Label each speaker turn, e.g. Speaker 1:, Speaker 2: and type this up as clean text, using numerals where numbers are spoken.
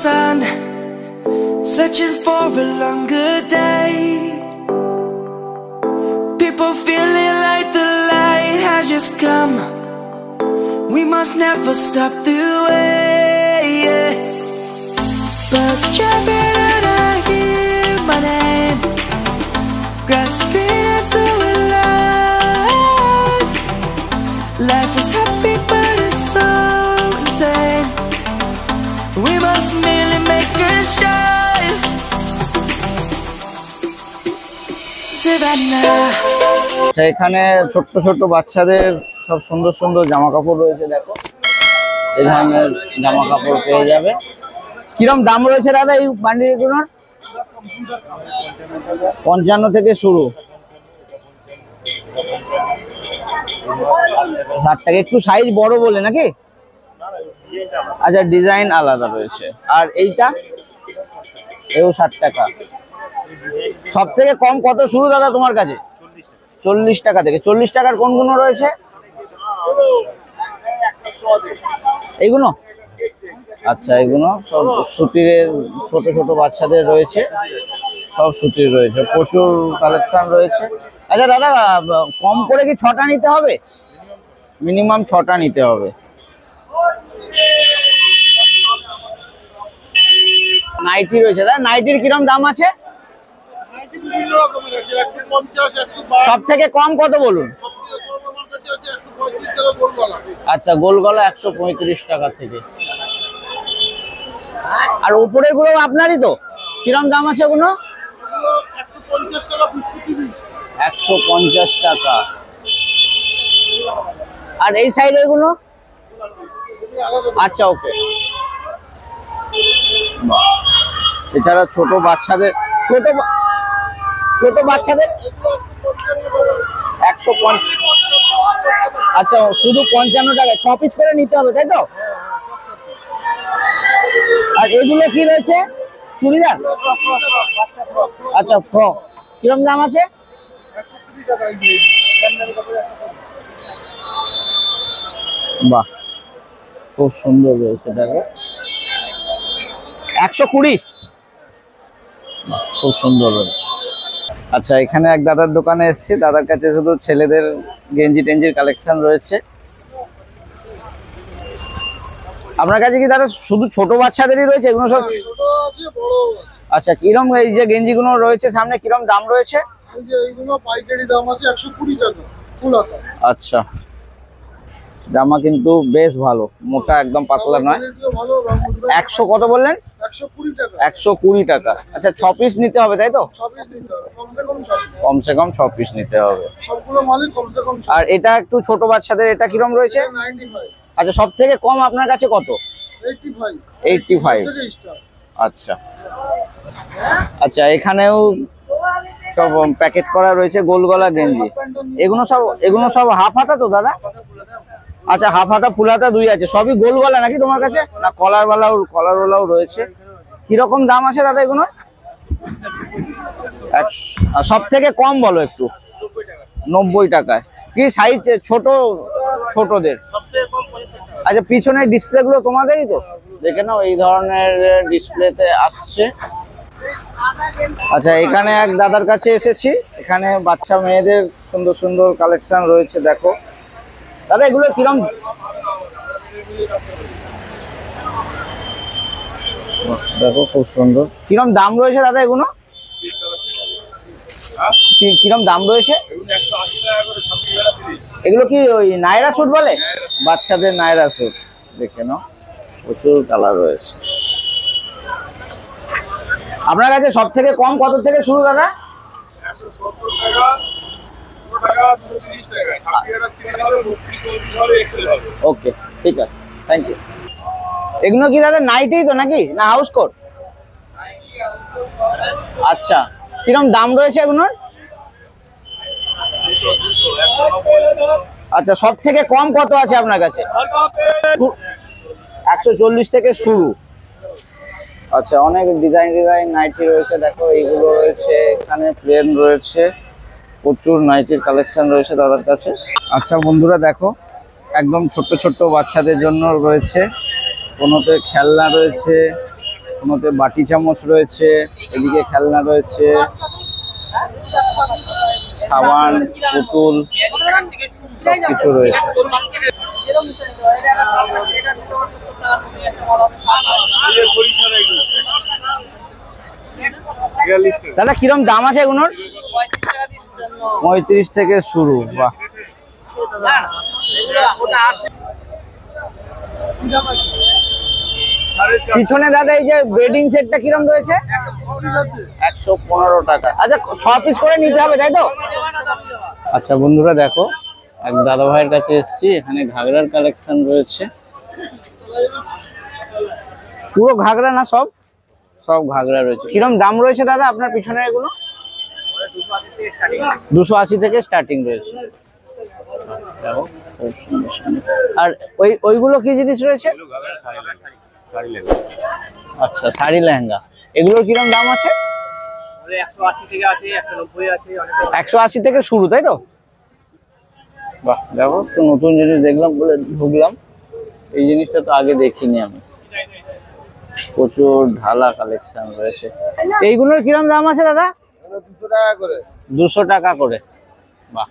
Speaker 1: sun, searching for a longer day. People feeling like the light has just come. We must never stop the way, yeah. Birds jumping and I hear my name, grasping into a life. Life is happy but it's so insane. We must merely make a start. Savannah.
Speaker 2: এখানে ছোট্ট ছোট্ট বাচ্চাদের সব সুন্দর সুন্দর জামা কাপড় রয়েছে, দেখো এই ধরনের জামা কাপড় পেয়ে যাবে। কিরম দাম রয়েছে দাদা এই বান্ডিলগুলোর? 55 থেকে শুরু, 60 টাকা। একটু সাইজ বড় বলে নাকি? আচ্ছা, ডিজাইন আলাদা রয়েছে। আর এইটা এও 60 টাকা। সব থেকে কম কত শুরু দাদা তোমার কাছে? 40 টাকা থেকে। 40 টাকার কোনগুলো রয়েছে? এইগুলো? আচ্ছা, এগুলো সব সুতির, ছোট ছোট বাচ্চাদের রয়েছে, সব সুতির রয়েছে, প্রচুর কালেকশন রয়েছে। আচ্ছা দাদা, কম করে কি 6টা নিতে হবে? মিনিমাম 6টা নিতে হবে। নাইটি রয়েছে দাদা, নাইটির কিরম দাম আছে? সব থেকে কম কত বলুন? আচ্ছা, গোল গলা 135 টাকা থেকে। আর উপরের গুলো আপনারই তো? কিরম দাম আছে ওগুলো? 150 টাকা। আর এই সাইডের গুলো? আচ্ছা, ওকে। এছাড়া ছোট বাচ্চাদের, ছোট বাচ্চাদের 150। আচ্ছা, শুধু 55 টাকা। 6 পিস করে নিতে হবে, তাই তো? আর এগুলো কি রয়েছে? চুড়িদার? আচ্ছা, ফ্রক। কিরকম দাম আছে? বাহ, খুব সুন্দর রয়েছে, দেখো 120। খুব সুন্দর রয়েছে। আচ্ছা, এখানে এক দাদার দোকানে এসেছি, দাদার কাছে শুধু ছেলেদের গেঞ্জি টেঞ্জির কালেকশন রয়েছে। আপনার কাছে কি দাদা শুধু ছোট বাচ্চাদেরই রয়েছে এগুলো সব?
Speaker 3: ছোট আছে, বড় আছে।
Speaker 2: আচ্ছা, কিরম এই যে গেঞ্জিগুলো রয়েছে সামনে, কিরম দাম রয়েছে?
Speaker 3: এই যে এইগুলো পাইকারি দাম আছে 120 টাকা ফুল হাতা।
Speaker 2: আচ্ছা, জামা কিন্তু বেশ ভালো, মোটা একদম, পাতলা নয়। 100 কত বললেন?
Speaker 3: 120 টাকা।
Speaker 2: 120 টাকা। আচ্ছা, 6 পিস নিতে হবে, তাই তো?
Speaker 3: 6 পিস নিতে হবে, কমসে কম 6 পিস।
Speaker 2: কমসে কম 6 পিস নিতে হবে
Speaker 3: সবগুলো মালই কমসে কম 6।
Speaker 2: আর এটা একটু ছোট বাচ্চাদের, এটা কিরম রয়েছে?
Speaker 3: 95।
Speaker 2: আচ্ছা, সব থেকে কম আপনার কাছে কত?
Speaker 3: 85।
Speaker 2: 85। আচ্ছা আচ্ছা, এখানেও সব প্যাকেট করা রয়েছে গোল গলা গেঞ্জি। এগুলো সব হাফ হাতা তো দাদা? আচ্ছা, হাফ হাতা ফুল হাতা দুই আছে, সবই গোল গলা নাকি তোমার কাছে? না, কলারওয়ালাও রয়েছে। কিরকম দাম আছে দাদা এগুলো? সব থেকে কম বলো একটু। 90 টাকায়। কি সাইজ? ছোটদের? আচ্ছা, পিছনের ডিসপ্লে গুলো তোমাদেরই তো? দেখে নাও, এই ধরনের ডিসপ্লেতে আসছে। আচ্ছা, এখানে এক দাদার কাছে এসেছি, এখানে বাচ্চা মেয়েদের সুন্দর সুন্দর কালেকশন রয়েছে, দেখো দাদা এগুলো কিরম? দেখো খুব সুন্দর। কিরম দাম রয়েছে দাদা এগুলো? কিরম দাম রয়েছে? এগুলো কি ওই নায়রা স্যুট বলে? বাচ্চাদের নায়রা স্যুট, দেখে নাও প্রচুর কালার রয়েছে। আপনার কাছে সব থেকে কম কত থেকে শুরু দাদা? ওকে, ঠিক আছে, থ্যাংক ইউ। এগুলো কি দাদা নাইটেই তো নাকি, না হাউস কোট? আচ্ছা, কিরম দাম রয়েছে এগুলোর? আচ্ছা, সব থেকে কম কত আছে আপনার কাছে? 140 থেকে শুরু। আচ্ছা, অনেক ডিজাইন নাইটি রয়েছে, দেখো এইগুলো রয়েছে, এখানে প্লেন রয়েছে, প্রচুর নাইটির কালেকশন রয়েছে দাদার কাছে। আচ্ছা বন্ধুরা, দেখো একদম ছোট্ট ছোট্ট বাচ্চাদের জন্য রয়েছে, কোনোতে খেলনা রয়েছে, কোনোতে বাটি চামচ রয়েছে, এদিকে খেলনা রয়েছে, সাবান, পুতুল সবকিছু রয়েছে। দাদা কিরম দাম আছে এগুলোর? 35 থেকে শুরু। বাহ, পিছনে দাদা এই যে বেডিং সেটটা কিরম রয়েছে? 115 টাকা। আচ্ছা 6 পিস করে নিতে হবে তাই তো? আচ্ছা বন্ধুরা দেখো, এক দাদা ভাইয়ের কাছে এসেছি, এখানে ঘাগরার কালেকশন রয়েছে। পুরো ঘাগরা না সব? সব ঘাগরা রয়েছে। কিরম দাম রয়েছে দাদা আপনার পিছনে এগুলো? 280 থেকে স্টার্টিং রয়েছে। আর ওইগুলো কি জিনিস রয়েছে? আচ্ছা শাড়ি লেহেঙ্গা, এগুলোর কিরম দাম আছে? 180 থেকে শুরু তাই তো? বাহ, দেখো তো নতুন জিনিস দেখলাম বলে ঢুকলাম, এই জিনিসটা তো আগে দেখিনি আমি। প্রচুর ঢালা কালেকশন রয়েছে। এইগুলোর কিরম দাম আছে দাদা?
Speaker 3: 200 টাকা করে।
Speaker 2: 200 টাকা করে। বাহ,